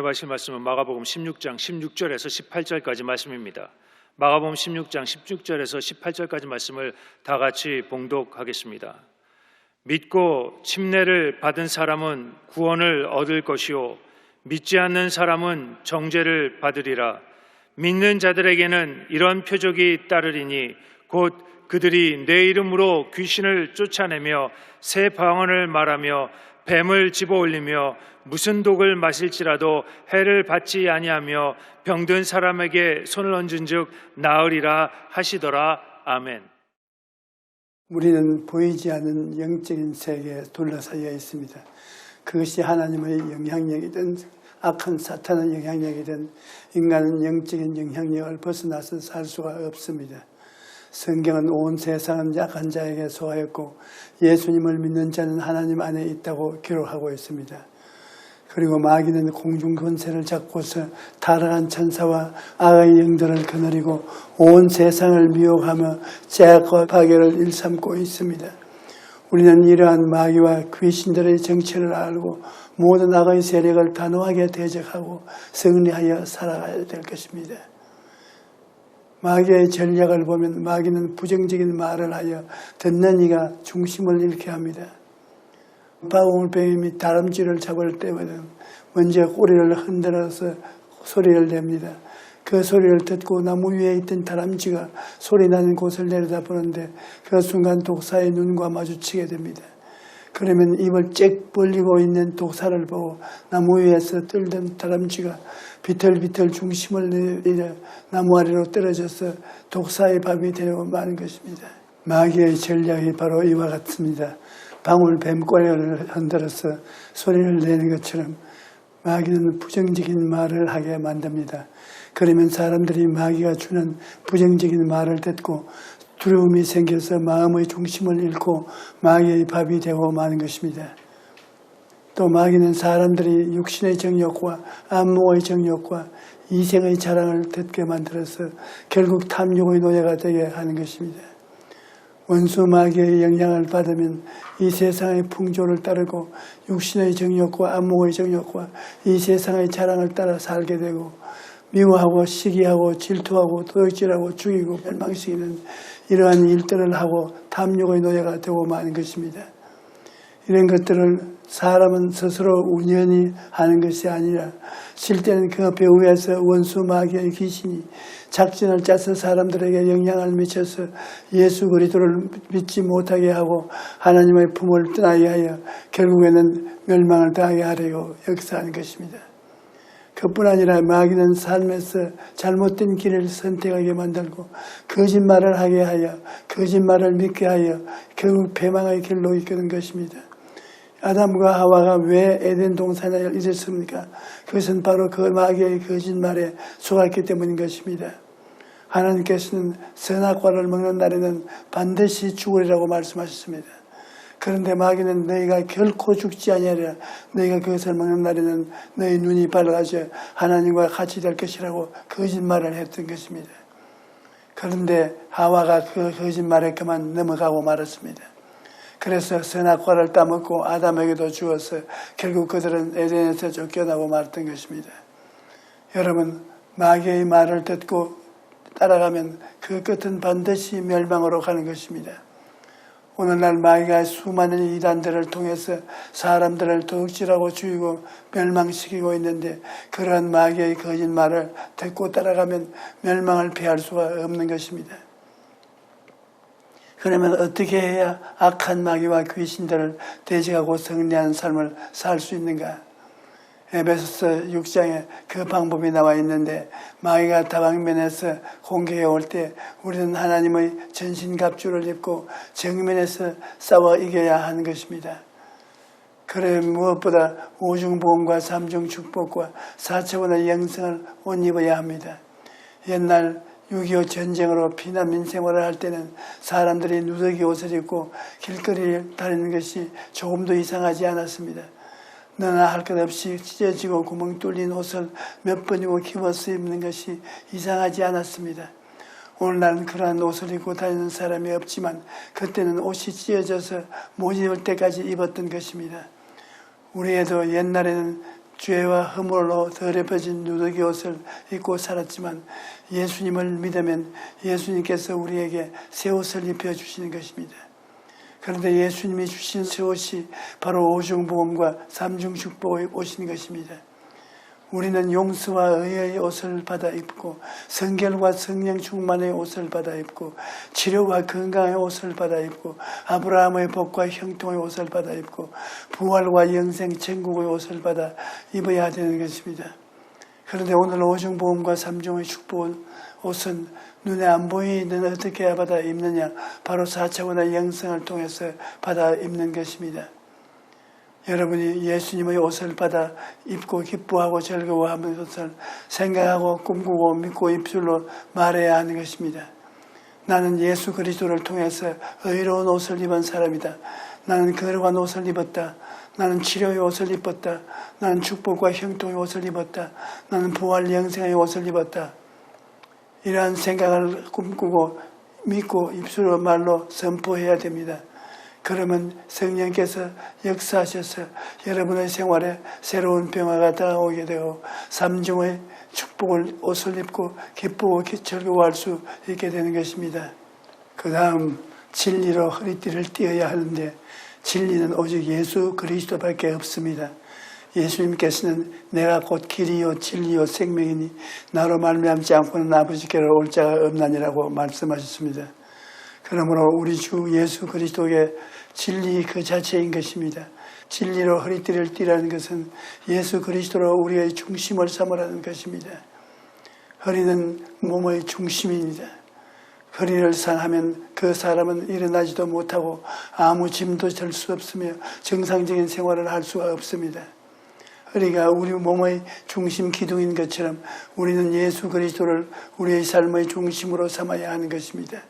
은혜받으실 말씀은 마가복음 16장 16절에서 18절까지 말씀입니다. 마가복음 16장 16절에서 18절까지 말씀을 다 같이 봉독하겠습니다. 믿고 침례를 받은 사람은 구원을 얻을 것이요 믿지 않는 사람은 정죄를 받으리라. 믿는 자들에게는 이런 표적이 따르리니 곧 그들이 내 이름으로 귀신을 쫓아내며 새 방언을 말하며 뱀을 집어올리며 무슨 독을 마실지라도 해를 받지 아니하며 병든 사람에게 손을 얹은즉 나으리라 하시더라. 아멘. 우리는 보이지 않는 영적인 세계에 둘러싸여 있습니다. 그것이 하나님의 영향력이든 악한 사탄의 영향력이든 인간은 영적인 영향력을 벗어나서 살 수가 없습니다. 성경은 온 세상은 약한 자에게 속하였고 예수님을 믿는 자는 하나님 안에 있다고 기록하고 있습니다. 그리고 마귀는 공중 권세를 잡고서 타락한 천사와 악의 영들을 거느리고 온 세상을 미혹하며 죄악과 파괴를 일삼고 있습니다. 우리는 이러한 마귀와 귀신들의 정체를 알고 모든 악의 세력을 단호하게 대적하고 승리하여 살아가야 될 것입니다. 마귀의 전략을 보면 마귀는 부정적인 말을 하여 듣는 이가 중심을 잃게 합니다. 바울뱀이 다람쥐를 잡을 때마다 먼저 꼬리를 흔들어서 소리를 냅니다. 그 소리를 듣고 나무 위에 있던 다람쥐가 소리 나는 곳을 내려다보는데 그 순간 독사의 눈과 마주치게 됩니다. 그러면 입을 쩍 벌리고 있는 독사를 보고 나무 위에서 떨던 다람쥐가 비틀비틀 중심을 잃어 나무 아래로 떨어져서 독사의 밥이 되려고 마는 것입니다. 마귀의 전략이 바로 이와 같습니다. 방울뱀 꼬리를 흔들어서 소리를 내는 것처럼 마귀는 부정적인 말을 하게 만듭니다. 그러면 사람들이 마귀가 주는 부정적인 말을 듣고 두려움이 생겨서 마음의 중심을 잃고 마귀의 밥이 되고 마는 것입니다. 또 마귀는 사람들이 육신의 정욕과 안목의 정욕과 이생의 자랑을 듣게 만들어서 결국 탐욕의 노예가 되게 하는 것입니다. 원수 마귀의 영향을 받으면 이 세상의 풍조를 따르고 육신의 정욕과 안목의 정욕과 이 세상의 자랑을 따라 살게 되고 미워하고 시기하고 질투하고 도둑질하고 죽이고 멸망시키는 이러한 일들을 하고 탐욕의 노예가 되고 마는 것입니다. 이런 것들을 사람은 스스로 우연히 하는 것이 아니라 실제는 그 배후에서 원수 마귀의 귀신이 작전을 짜서 사람들에게 영향을 미쳐서 예수 그리스도를 믿지 못하게 하고 하나님의 품을 떠나게 하여 결국에는 멸망을 당하게 하려고 역사하는 것입니다. 그뿐 아니라 마귀는 삶에서 잘못된 길을 선택하게 만들고 거짓말을 하게 하여 거짓말을 믿게 하여 결국 패망의 길로 이끄는 것입니다. 아담과 하와가 왜 에덴 동산에 있었습니까? 그것은 바로 그 마귀의 거짓말에 속았기 때문인 것입니다. 하나님께서는 선악과를 먹는 날에는 반드시 죽으리라고 말씀하셨습니다. 그런데 마귀는 너희가 결코 죽지 아니하리라. 너희가 그것을 먹는 날에는 너희 눈이 밝아져 하나님과 같이 될 것이라고 거짓말을 했던 것입니다. 그런데 하와가 그 거짓말에 그만 넘어가고 말았습니다. 그래서 선악과를 따먹고 아담에게도 주어서 결국 그들은 에덴에서 쫓겨나고 말았던 것입니다. 여러분, 마귀의 말을 듣고 따라가면 그 끝은 반드시 멸망으로 가는 것입니다. 오늘날 마귀가 수많은 이단들을 통해서 사람들을 도둑질하고 죽이고 멸망시키고 있는데 그러한 마귀의 거짓말을 듣고 따라가면 멸망을 피할 수가 없는 것입니다. 그러면 어떻게 해야 악한 마귀와 귀신들을 대적하고 승리하는 삶을 살 수 있는가? 에베소서 6장에 그 방법이 나와 있는데 마귀가 다방면에서 공격해 올 때 우리는 하나님의 전신갑주를 입고 정면에서 싸워 이겨야 하는 것입니다. 그래 무엇보다 오중보험과 삼중축복과 4차원의 영성을 옷 입어야 합니다. 옛날 6.25 전쟁으로 피난민 생활을 할 때는 사람들이 누더기 옷을 입고 길거리를 다니는 것이 조금도 이상하지 않았습니다. 너나 할 것 없이 찢어지고 구멍 뚫린 옷을 몇 번이고 입어서 입는 것이 이상하지 않았습니다. 오늘날은 그러한 옷을 입고 다니는 사람이 없지만 그때는 옷이 찢어져서 못 입을 때까지 입었던 것입니다. 우리 애도 옛날에는 죄와 허물로 더럽혀진 누더기 옷을 입고 살았지만 예수님을 믿으면 예수님께서 우리에게 새 옷을 입혀주시는 것입니다. 그런데 예수님이 주신 새 옷이 바로 오중복음과 삼중축복의 옷인 것입니다. 우리는 용서와 의의 옷을 받아 입고 성결과 성령 충만의 옷을 받아 입고 치료와 건강의 옷을 받아 입고 아브라함의 복과 형통의 옷을 받아 입고 부활과 영생 천국의 옷을 받아 입어야 되는 것입니다. 그런데 오늘 오중복음과 삼중의 축복 옷은 눈에 안 보이는 어떻게 받아 입느냐? 바로 4차원의 영성을 통해서 받아 입는 것입니다. 여러분이 예수님의 옷을 받아 입고 기뻐하고 즐거워하는 것을 생각하고 꿈꾸고 믿고 입술로 말해야 하는 것입니다. 나는 예수 그리스도를 통해서 의로운 옷을 입은 사람이다. 나는 거룩한 옷을 입었다. 나는 치료의 옷을 입었다. 나는 축복과 형통의 옷을 입었다. 나는 부활 영생의 옷을 입었다. 이러한 생각을 꿈꾸고 믿고 입술로 말로 선포해야 됩니다. 그러면 성령께서 역사하셔서 여러분의 생활에 새로운 평화가 다가오게 되고 삼중의 축복을 옷을 입고 기쁘고 즐거워할 수 있게 되는 것입니다. 그 다음 진리로 허리띠를 띄어야 하는데 진리는 오직 예수 그리스도밖에 없습니다. 예수님께서는 내가 곧 길이요 진리요 생명이니 나로 말미암지 않고는 아버지께로 올 자가 없나니라고 말씀하셨습니다. 그러므로 우리 주 예수 그리스도의 진리 그 자체인 것입니다. 진리로 허리띠를 띠라는 것은 예수 그리스도로 우리의 중심을 삼으라는 것입니다. 허리는 몸의 중심입니다. 허리를 상하면 그 사람은 일어나지도 못하고 아무 짐도 질 수 없으며 정상적인 생활을 할 수가 없습니다. 허리가 우리 몸의 중심 기둥인 것처럼 우리는 예수 그리스도를 우리의 삶의 중심으로 삼아야 하는 것입니다.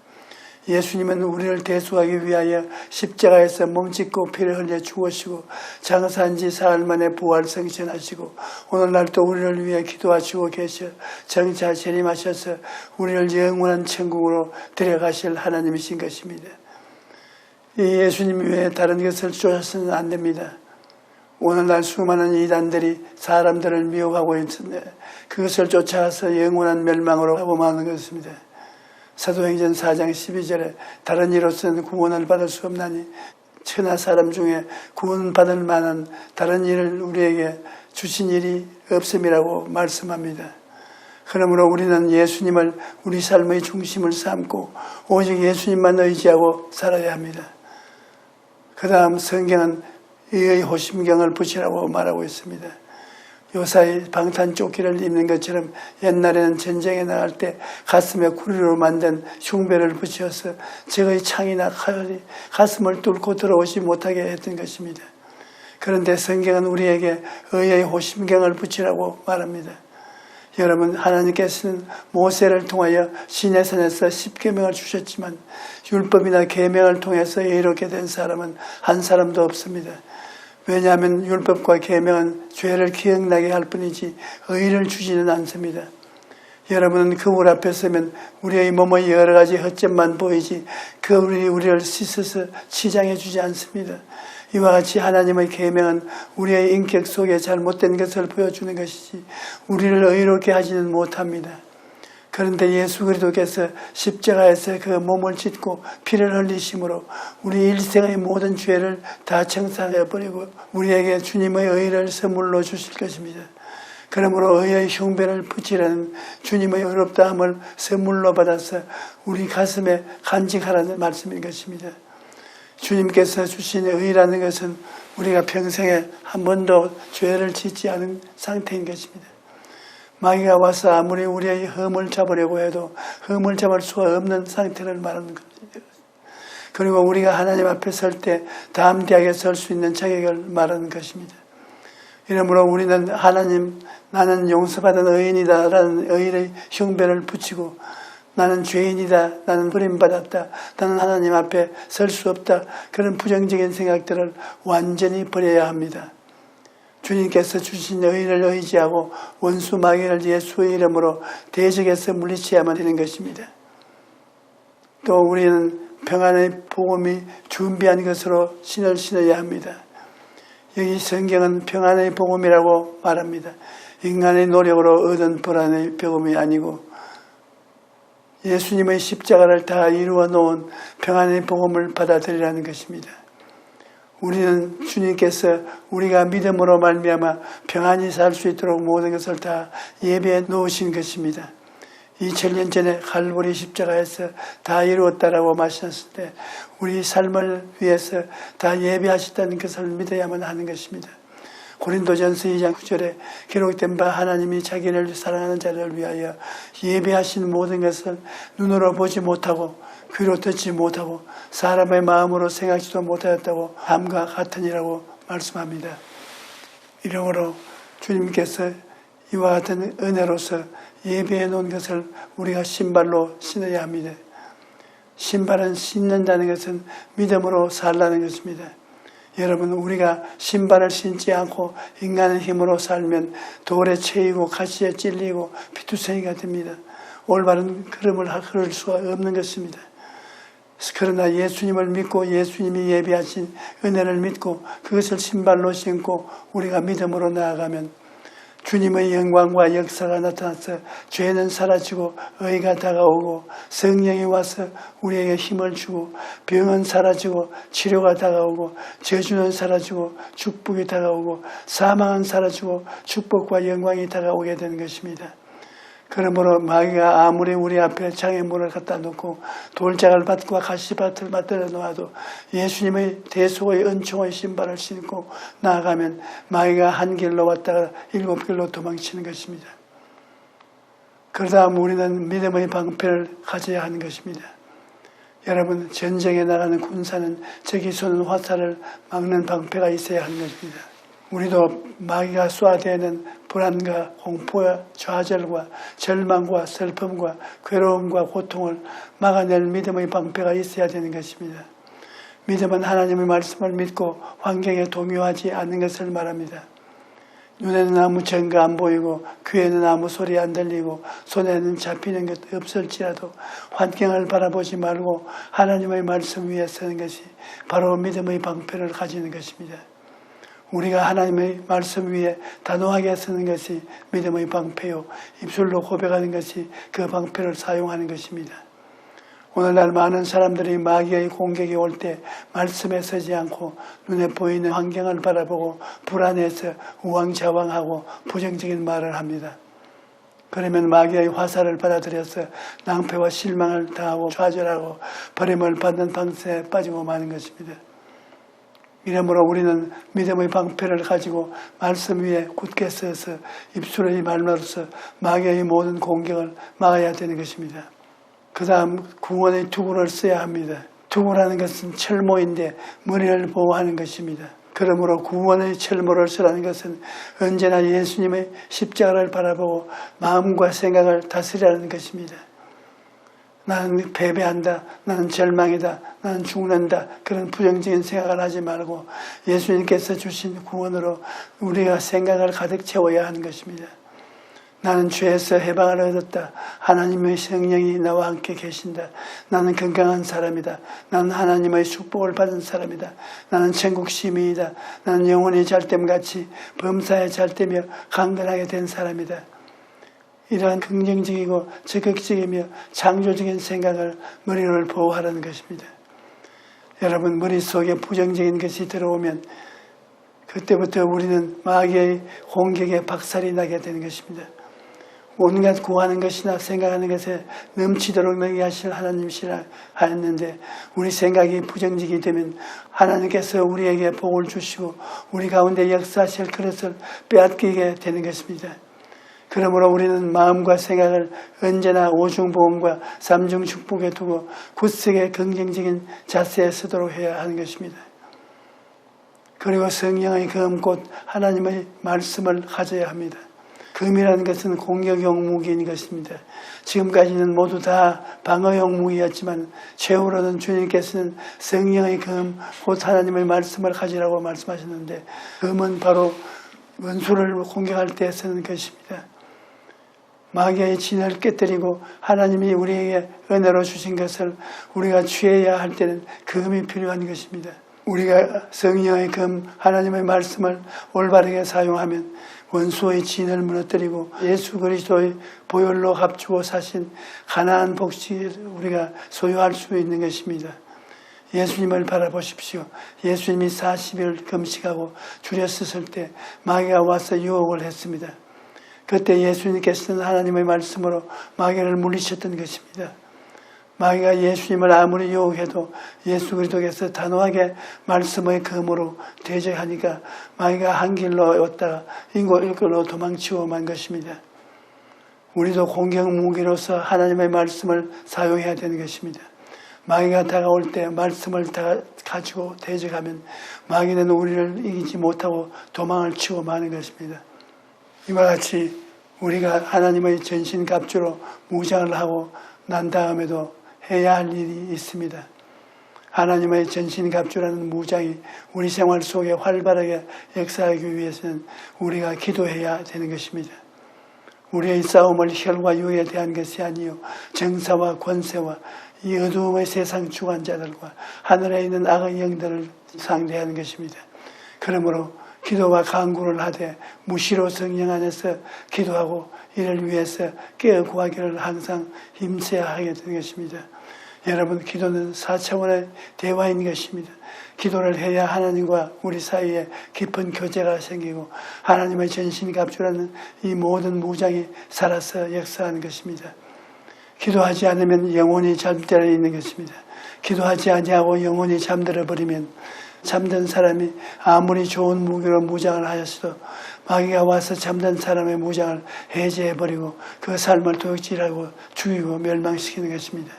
예수님은 우리를 대속하기 위하여 십자가에서 몸짓고 피를 흘려 죽으시고 장사한 지 사흘 만에 부활승천하시고 오늘날 또 우리를 위해 기도하시고 계셔 정차 재림하셔서 우리를 영원한 천국으로 데려가실 하나님이신 것입니다. 이 예수님 외에 다른 것을 쫓아서는 안 됩니다. 오늘날 수많은 이단들이 사람들을 미혹하고 있는데 그것을 쫓아서 영원한 멸망으로 가고 마는 것입니다. 사도행전 4장 12절에 다른 이로서는 구원을 받을 수 없나니 천하 사람 중에 구원받을 만한 다른 일을 우리에게 주신 일이 없음이라고 말씀합니다. 그러므로 우리는 예수님을 우리 삶의 중심을 삼고 오직 예수님만 의지하고 살아야 합니다. 그 다음 성경은 의의 호심경을 붙이라고 말하고 있습니다. 요사이 방탄조끼를 입는 것처럼 옛날에는 전쟁에 나갈 때 가슴에 구리로 만든 흉배를 붙여서 적의 창이나 칼이 가슴을 뚫고 들어오지 못하게 했던 것입니다. 그런데 성경은 우리에게 의의 호심경을 붙이라고 말합니다. 여러분, 하나님께서는 모세를 통하여 시내산에서 십계명을 주셨지만 율법이나 계명을 통해서 의롭게 된 사람은 한 사람도 없습니다. 왜냐하면 율법과 계명은 죄를 기억나게 할 뿐이지 의를 주지는 않습니다. 여러분은 거울 앞에 서면 우리의 몸의 여러 가지 허점만 보이지 거울이 우리를 씻어서 치장해 주지 않습니다. 이와 같이 하나님의 계명은 우리의 인격 속에 잘못된 것을 보여주는 것이지 우리를 의롭게 하지는 못합니다. 그런데 예수 그리스도께서 십자가에서 그 몸을 찢고 피를 흘리심으로 우리 일생의 모든 죄를 다 청산해버리고 우리에게 주님의 의를 선물로 주실 것입니다. 그러므로 의의 흉배를 붙이라는 주님의 의롭다함을 선물로 받아서 우리 가슴에 간직하라는 말씀인 것입니다. 주님께서 주신 의라는 것은 우리가 평생에 한 번도 죄를 짓지 않은 상태인 것입니다. 마귀가 와서 아무리 우리의 흠을 잡으려고 해도 흠을 잡을 수가 없는 상태를 말하는 겁니다. 그리고 우리가 하나님 앞에 설 때 담대하게 설 수 있는 자격을 말하는 것입니다. 이러므로 우리는 하나님, 나는 용서받은 의인이다 라는 의의 흉배를 붙이고 나는 죄인이다, 나는 버림받았다, 나는 하나님 앞에 설 수 없다, 그런 부정적인 생각들을 완전히 버려야 합니다. 주님께서 주신 의를 의지하고 원수 마귀를 예수의 이름으로 대적해서 물리쳐야만 되는 것입니다. 또 우리는 평안의 복음이 준비한 것으로 신을 신어야 합니다. 여기 성경은 평안의 복음이라고 말합니다. 인간의 노력으로 얻은 불안의 복음이 아니고 예수님의 십자가를 다 이루어 놓은 평안의 복음을 받아들이라는 것입니다. 우리는 주님께서 우리가 믿음으로 말미암아 평안히 살 수 있도록 모든 것을 다 예배해 놓으신 것입니다. 2000년 전에 갈보리 십자가에서 다 이루었다라고 말씀하실 때 우리 삶을 위해서 다 예배하셨다는 것을 믿어야만 하는 것입니다. 고린도전서 2장 9절에 기록된 바 하나님이 자기를 사랑하는 자를 위하여 예배하신 모든 것을 눈으로 보지 못하고 귀로 듣지 못하고 사람의 마음으로 생각지도 못하였다고 함과 같으니라고 말씀합니다. 이러므로 주님께서 이와 같은 은혜로서 예배해 놓은 것을 우리가 신발로 신어야 합니다. 신발은 신는다는 것은 믿음으로 살라는 것입니다. 여러분, 우리가 신발을 신지 않고 인간의 힘으로 살면 돌에 채이고 가시에 찔리고 피투성이가 됩니다. 올바른 걸음을 걸을 수가 없는 것입니다. 그러나 예수님을 믿고 예수님이 예비하신 은혜를 믿고 그것을 신발로 신고 우리가 믿음으로 나아가면 주님의 영광과 역사가 나타나서 죄는 사라지고 의가 다가오고 성령이 와서 우리에게 힘을 주고 병은 사라지고 치료가 다가오고 저주는 사라지고 축복이 다가오고 사망은 사라지고 축복과 영광이 다가오게 되는 것입니다. 그러므로 마귀가 아무리 우리 앞에 장애물을 갖다 놓고 돌짝을 밭과 가시밭을 만들어 놓아도 예수님의 대속의 은총의 신발을 신고 나아가면 마귀가 한 길로 왔다가 7길로 도망치는 것입니다. 그러다 우리는 믿음의 방패를 가져야 하는 것입니다. 여러분, 전쟁에 나가는 군사는 적이 쏘는 화살을 막는 방패가 있어야 하는 것입니다. 우리도 마귀가 쏘아대는 불안과 공포와 좌절과 절망과 슬픔과 괴로움과 고통을 막아낼 믿음의 방패가 있어야 되는 것입니다. 믿음은 하나님의 말씀을 믿고 환경에 동요하지 않는 것을 말합니다. 눈에는 아무 증거 안 보이고 귀에는 아무 소리 안 들리고 손에는 잡히는 것 없을지라도 환경을 바라보지 말고 하나님의 말씀 위에 서는 것이 바로 믿음의 방패를 가지는 것입니다. 우리가 하나님의 말씀 위에 단호하게 서는 것이 믿음의 방패요, 입술로 고백하는 것이 그 방패를 사용하는 것입니다. 오늘날 많은 사람들이 마귀의 공격이 올 때 말씀에 서지 않고 눈에 보이는 환경을 바라보고 불안해서 우왕좌왕하고 부정적인 말을 합니다. 그러면 마귀의 화살을 받아들여서 낭패와 실망을 당하고 좌절하고 버림을 받는 방세에 빠지고 마는 것입니다. 이러므로 우리는 믿음의 방패를 가지고 말씀 위에 굳게 서서 입술의 말로서 마귀의 모든 공격을 막아야 되는 것입니다. 그 다음 구원의 투구를 써야 합니다. 투구라는 것은 철모인데 머리를 보호하는 것입니다. 그러므로 구원의 철모를 쓰라는 것은 언제나 예수님의 십자가를 바라보고 마음과 생각을 다스리라는 것입니다. 나는 패배한다, 나는 절망이다, 나는 죽는다, 그런 부정적인 생각을 하지 말고 예수님께서 주신 구원으로 우리가 생각을 가득 채워야 하는 것입니다. 나는 죄에서 해방을 얻었다. 하나님의 성령이 나와 함께 계신다. 나는 건강한 사람이다. 나는 하나님의 축복을 받은 사람이다. 나는 천국 시민이다. 나는 영혼이 잘됨같이 범사에 잘되며 강건하게 된 사람이다. 이러한 긍정적이고 적극적이며 창조적인 생각을 머리를 보호하라는 것입니다. 여러분, 머릿속에 부정적인 것이 들어오면 그때부터 우리는 마귀의 공격에 박살이 나게 되는 것입니다. 온갖 구하는 것이나 생각하는 것에 넘치도록 너게 하실 하나님이시라 하였는데 우리 생각이 부정적이 되면 하나님께서 우리에게 복을 주시고 우리 가운데 역사하실 그릇을 빼앗기게 되는 것입니다. 그러므로 우리는 마음과 생각을 언제나 오중보험과 삼중축복에 두고 굳세게 긍정적인 자세에 서도록 해야 하는 것입니다. 그리고 성령의 검 곧 하나님의 말씀을 가져야 합니다. 검이라는 것은 공격용 무기인 것입니다. 지금까지는 모두 다 방어용 무기였지만 최후로는 주님께서는 성령의 검 곧 하나님의 말씀을 가지라고 말씀하셨는데 검은 바로 원수를 공격할 때 쓰는 것입니다. 마귀의 진을 깨뜨리고 하나님이 우리에게 은혜로 주신 것을 우리가 취해야 할 때는 금이 필요한 것입니다. 우리가 성령의 금 하나님의 말씀을 올바르게 사용하면 원수의 진을 무너뜨리고 예수 그리스도의 보혈로 값주고 사신 가나안 복식을 우리가 소유할 수 있는 것입니다. 예수님을 바라보십시오. 예수님이 40일 금식하고 줄였을 때 마귀가 와서 유혹을 했습니다. 그때 예수님께서는 하나님의 말씀으로 마귀를 물리쳤던 것입니다. 마귀가 예수님을 아무리 유혹해도 예수 그리스도께서 단호하게 말씀의 검으로 대적하니까 마귀가 한 길로 왔다가 일길로 도망치고 만 것입니다. 우리도 공격 무기로서 하나님의 말씀을 사용해야 되는 것입니다. 마귀가 다가올 때 말씀을 다 가지고 대적하면 마귀는 우리를 이기지 못하고 도망을 치고 마는 것입니다. 이와 같이 우리가 하나님의 전신갑주로 무장을 하고 난 다음에도 해야 할 일이 있습니다. 하나님의 전신갑주라는 무장이 우리 생활 속에 활발하게 역사하기 위해서는 우리가 기도해야 되는 것입니다. 우리의 싸움을 혈과 육에 대한 것이 아니요 정사와 권세와 이 어두움의 세상 주관자들과 하늘에 있는 악의 영들을 상대하는 것입니다. 그러므로 기도와 간구를 하되 무시로 성령 안에서 기도하고 이를 위해서 깨어 구하기를 항상 힘써야 하게 되는 것입니다. 여러분, 기도는 4차원의 대화인 것입니다. 기도를 해야 하나님과 우리 사이에 깊은 교제가 생기고 하나님의 전신갑주라는 이 모든 무장이 살아서 역사하는 것입니다. 기도하지 않으면 영혼이 잠들어 있는 것입니다. 기도하지 아니하고 영혼이 잠들어 버리면 잠든 사람이 아무리 좋은 무기로 무장을 하였어도 마귀가 와서 잠든 사람의 무장을 해제해버리고 그 삶을 도둑질하고 죽이고 멸망시키는 것입니다.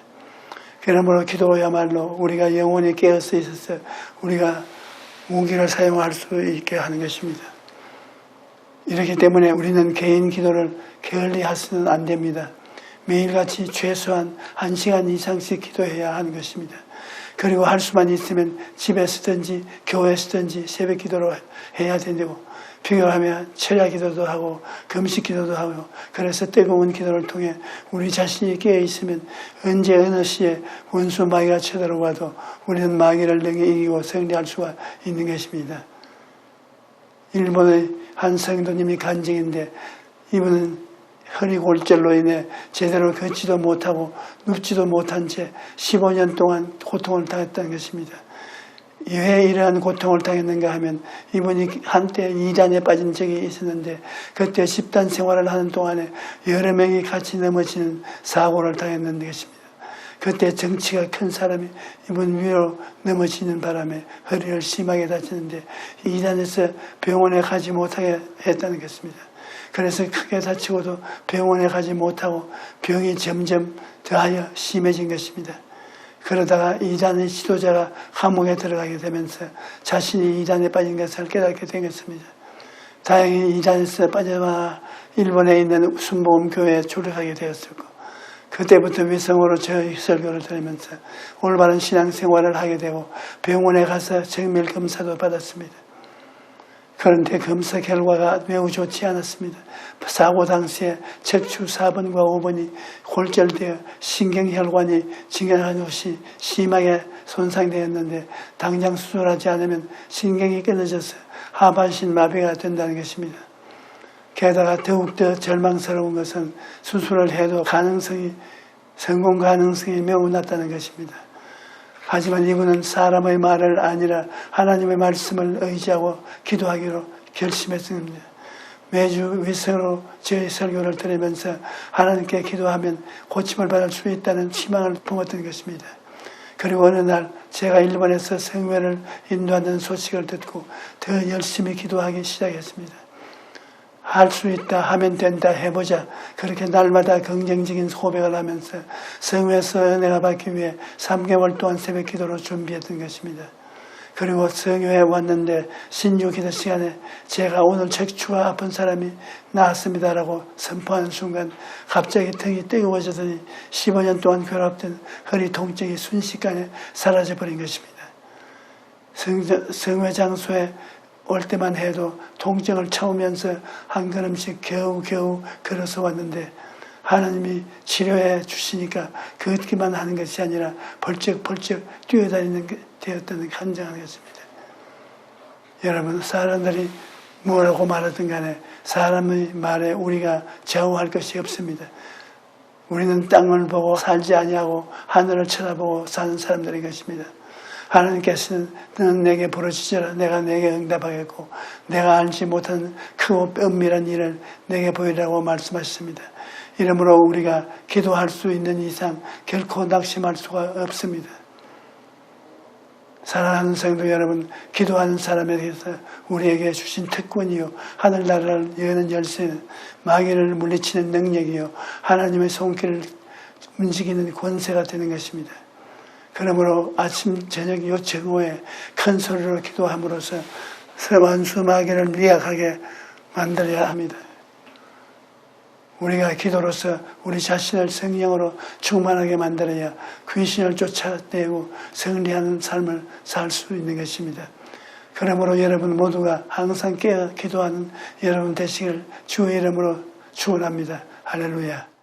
그러므로 기도야말로 우리가 영혼이 깨어서 있어서 우리가 무기를 사용할 수 있게 하는 것입니다. 이렇기 때문에 우리는 개인 기도를 게을리 해서는 안 됩니다. 매일같이 최소한 1시간 이상씩 기도해야 하는 것입니다. 그리고 할 수만 있으면 집에 쓰든지 교회에 쓰든지 새벽 기도로 해야 된다고, 필요하면 철야 기도도 하고 금식 기도도 하고, 그래서 뜨거운 기도를 통해 우리 자신이 깨어 있으면 언제 어느 시에 원수 마귀가 쳐들어와도 우리는 마귀를 능히 이기고 승리할 수가 있는 것입니다. 일본의 한 성도님이 간증인데, 이분은 허리 골절로 인해 제대로 걷지도 못하고 눕지도 못한 채 15년 동안 고통을 당했다는 것입니다. 왜 이러한 고통을 당했는가 하면 이분이 한때 이단에 빠진 적이 있었는데 그때 집단 생활을 하는 동안에 여러 명이 같이 넘어지는 사고를 당했는 것입니다. 그때 정치가 큰 사람이 이분 위로 넘어지는 바람에 허리를 심하게 다쳤는데 이단에서 병원에 가지 못하게 했다는 것입니다. 그래서 크게 다치고도 병원에 가지 못하고 병이 점점 더하여 심해진 것입니다. 그러다가 이단의 지도자가 감옥에 들어가게 되면서 자신이 이단에 빠진 것을 깨닫게 된 것입니다. 다행히 이단에서 빠져나와 일본에 있는 순복음교회에 졸업하게 되었었고, 그때부터 위성으로 저희 설교를 들으면서 올바른 신앙생활을 하게 되고 병원에 가서 정밀검사도 받았습니다. 그런데 검사 결과가 매우 좋지 않았습니다. 사고 당시에 척추 4번과 5번이 골절되어 신경혈관이 증가한 것이 심하게 손상되었는데 당장 수술하지 않으면 신경이 끊어져서 하반신 마비가 된다는 것입니다. 게다가 더욱더 절망스러운 것은 수술을 해도 성공 가능성이 매우 낮다는 것입니다. 하지만 이분은 사람의 말을 아니라 하나님의 말씀을 의지하고 기도하기로 결심했습니다. 매주 위성으로 저희 설교를 들으면서 하나님께 기도하면 고침을 받을 수 있다는 희망을 품었던 것입니다. 그리고 어느 날 제가 일본에서 성회를 인도하는 소식을 듣고 더 열심히 기도하기 시작했습니다. 할 수 있다, 하면 된다, 해보자. 그렇게 날마다 긍정적인 고백을 하면서 성회에서 은혜가 받기 위해 3개월 동안 새벽 기도로 준비했던 것입니다. 그리고 성회에 왔는데 신주 기도 시간에 제가 오늘 척추가 아픈 사람이 나았습니다라고 선포하는 순간 갑자기 등이 뜨거워지더니 15년 동안 괴롭던 허리 통증이 순식간에 사라져버린 것입니다. 성회 장소에 올 때만 해도 통증을 참으면서 한 걸음씩 겨우겨우 걸어서 왔는데 하나님이 치료해 주시니까 그것만 하는 것이 아니라 벌쩍벌쩍 뛰어다니는 게 되었다는 간증하는 것입니다. 여러분, 사람들이 뭐라고 말하든 간에 사람의 말에 우리가 좌우할 것이 없습니다. 우리는 땅을 보고 살지 아니하고 하늘을 쳐다보고 사는 사람들인 것입니다. 하나님께서는 너는 내게 부르짖어라 내가 내게 응답하겠고 내가 알지 못한 크고 은밀한 일을 내게 보이라고 말씀하셨습니다. 이러므로 우리가 기도할 수 있는 이상 결코 낙심할 수가 없습니다. 사랑하는 성도 여러분, 기도하는 사람에 대해서 우리에게 주신 특권이요 하늘나라를 여는 열쇠는 마귀를 물리치는 능력이요 하나님의 손길을 움직이는 권세가 되는 것입니다. 그러므로 아침 저녁 요 정오에 큰 소리로 기도함으로써 원수 마귀를 미약하게 만들어야 합니다. 우리가 기도로서 우리 자신을 성령으로 충만하게 만들어야 귀신을 쫓아내고 승리하는 삶을 살 수 있는 것입니다. 그러므로 여러분 모두가 항상 깨어 기도하는 여러분 되시길 주의 이름으로 축원합니다. 할렐루야.